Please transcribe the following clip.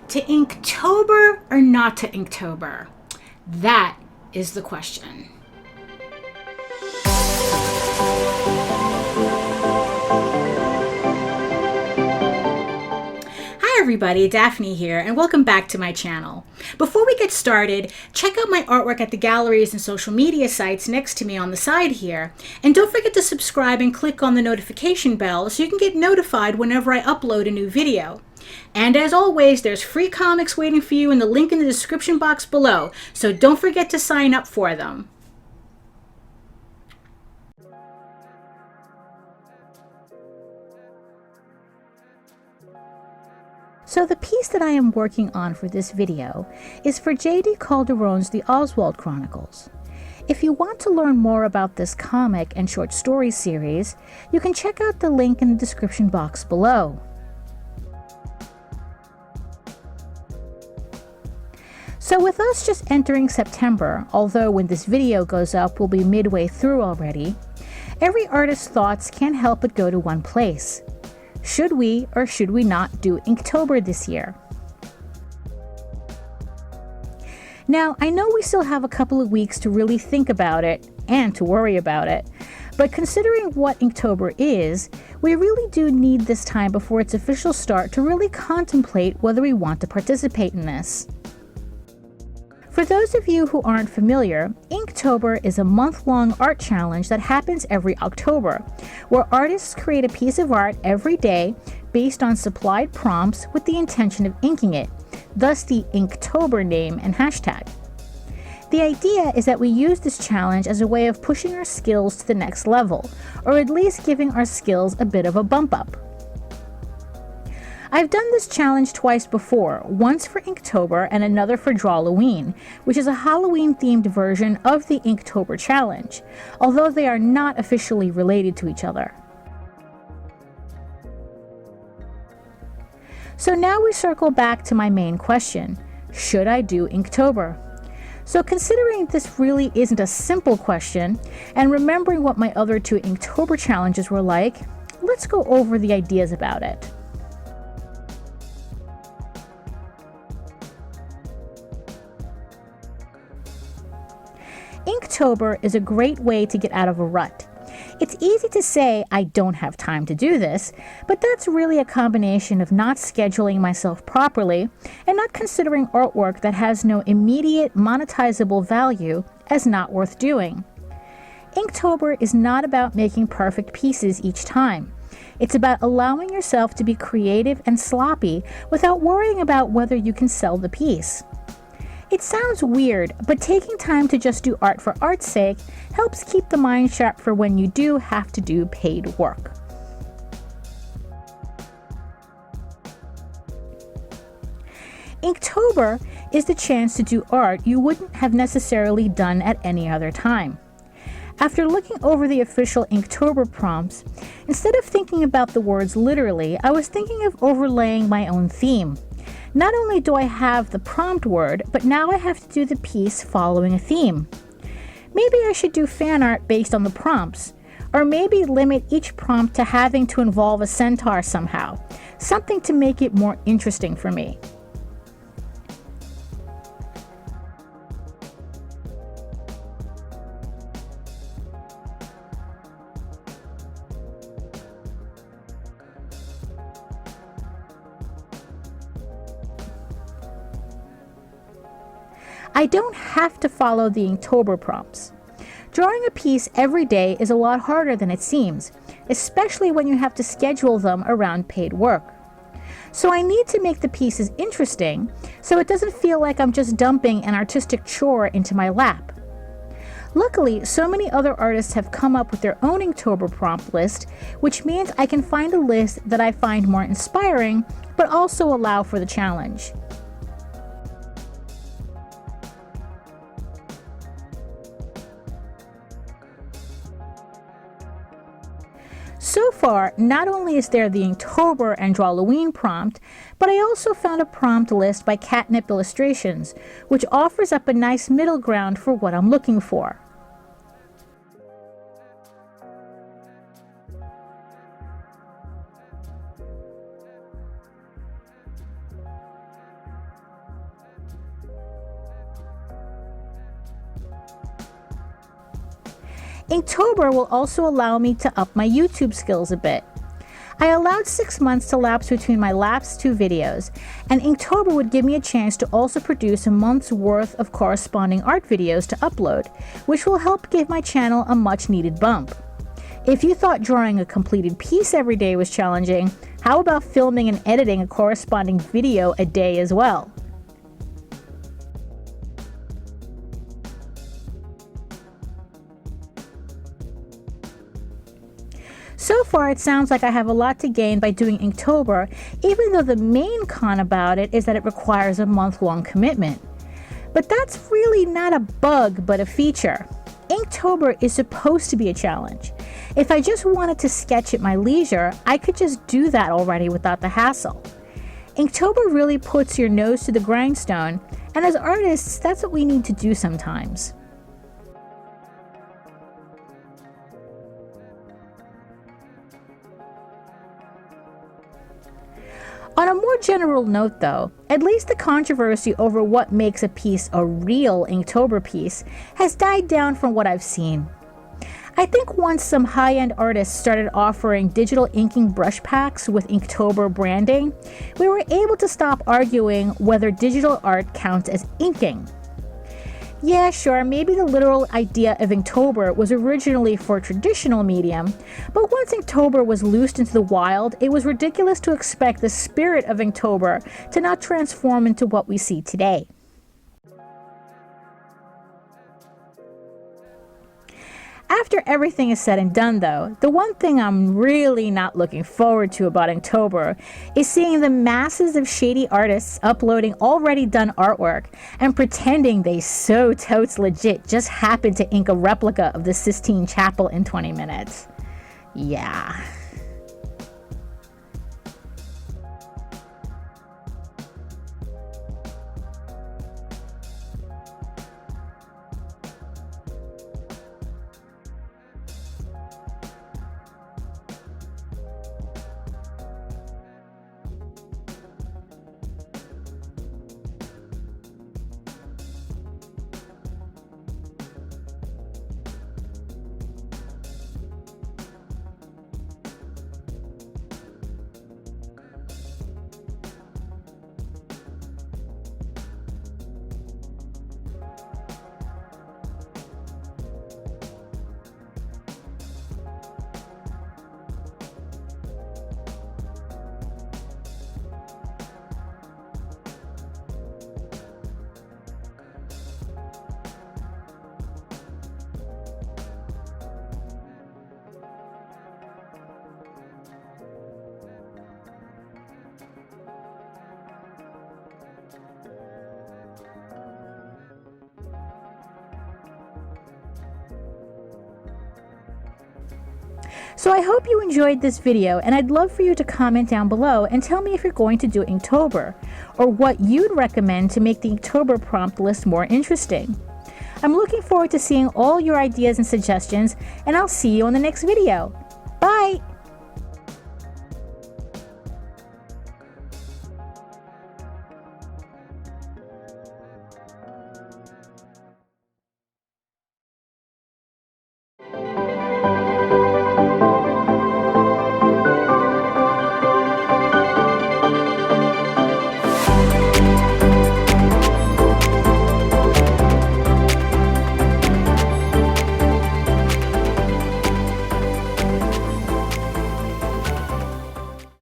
To Inktober or not to Inktober? That is the question. Hi everybody, Daphne here, and welcome back to my channel. Before we get started, check out my artwork at the galleries and social media sites next to me on the side here, and don't forget to subscribe and click on the notification bell so you can get notified whenever I upload a new video. And as always, there's free comics waiting for you in the link in the description box below, so don't forget to sign up for them. So the piece that I am working on for this video is for J.D. Calderon's The Oswald Chronicles. If you want to learn more about this comic and short story series, you can check out the link in the description box below. So with us just entering September, although when this video goes up we'll be midway through already, every artist's thoughts can't help but go to one place. Should we or should we not do Inktober this year? Now, I know we still have a couple of weeks to really think about it and to worry about it, but considering what Inktober is, we really do need this time before its official start to really contemplate whether we want to participate in this. For those of you who aren't familiar, Inktober is a month-long art challenge that happens every October, where artists create a piece of art every day based on supplied prompts with the intention of inking it, thus the Inktober name and hashtag. The idea is that we use this challenge as a way of pushing our skills to the next level, or at least giving our skills a bit of a bump up. I've done this challenge twice before, once for Inktober and another for Drawloween, which is a Halloween-themed version of the Inktober challenge, although they are not officially related to each other. So now we circle back to my main question, should I do Inktober? So considering this really isn't a simple question, and remembering what my other two Inktober challenges were like, let's go over the ideas about it. Inktober is a great way to get out of a rut. It's easy to say I don't have time to do this, but that's really a combination of not scheduling myself properly and not considering artwork that has no immediate monetizable value as not worth doing. Inktober is not about making perfect pieces each time. It's about allowing yourself to be creative and sloppy without worrying about whether you can sell the piece. It sounds weird, but taking time to just do art for art's sake helps keep the mind sharp for when you do have to do paid work. Inktober is the chance to do art you wouldn't have necessarily done at any other time. After looking over the official Inktober prompts, instead of thinking about the words literally, I was thinking of overlaying my own theme. Not only do I have the prompt word, but now I have to do the piece following a theme. Maybe I should do fan art based on the prompts, or maybe limit each prompt to having to involve a centaur somehow, something to make it more interesting for me. I don't have to follow the Inktober prompts. Drawing a piece every day is a lot harder than it seems, especially when you have to schedule them around paid work. So I need to make the pieces interesting, so it doesn't feel like I'm just dumping an artistic chore into my lap. Luckily, so many other artists have come up with their own Inktober prompt list, which means I can find a list that I find more inspiring, but also allow for the challenge. So far, not only is there the Inktober and Drawloween prompt, but I also found a prompt list by Catnip Illustrations, which offers up a nice middle ground for what I'm looking for. Inktober will also allow me to up my YouTube skills a bit. I allowed 6 months to lapse between my last 2 videos, and Inktober would give me a chance to also produce a month's worth of corresponding art videos to upload, which will help give my channel a much needed bump. If you thought drawing a completed piece every day was challenging, how about filming and editing a corresponding video a day as well? So far, it sounds like I have a lot to gain by doing Inktober, even though the main con about it is that it requires a month-long commitment. But that's really not a bug, but a feature. Inktober is supposed to be a challenge. If I just wanted to sketch at my leisure, I could just do that already without the hassle. Inktober really puts your nose to the grindstone, and as artists, that's what we need to do sometimes. On a more general note though, at least the controversy over what makes a piece a real Inktober piece has died down from what I've seen. I think once some high-end artists started offering digital inking brush packs with Inktober branding, we were able to stop arguing whether digital art counts as inking. Yeah, sure, maybe the literal idea of Inktober was originally for traditional medium, but once Inktober was loosed into the wild, it was ridiculous to expect the spirit of Inktober to not transform into what we see today. After everything is said and done though, the one thing I'm really not looking forward to about Inktober is seeing the masses of shady artists uploading already done artwork and pretending they so totes legit just happened to ink a replica of the Sistine Chapel in 20 minutes. Yeah. So I hope you enjoyed this video, and I'd love for you to comment down below and tell me if you're going to do Inktober, or what you'd recommend to make the Inktober prompt list more interesting. I'm looking forward to seeing all your ideas and suggestions, and I'll see you on the next video. Bye!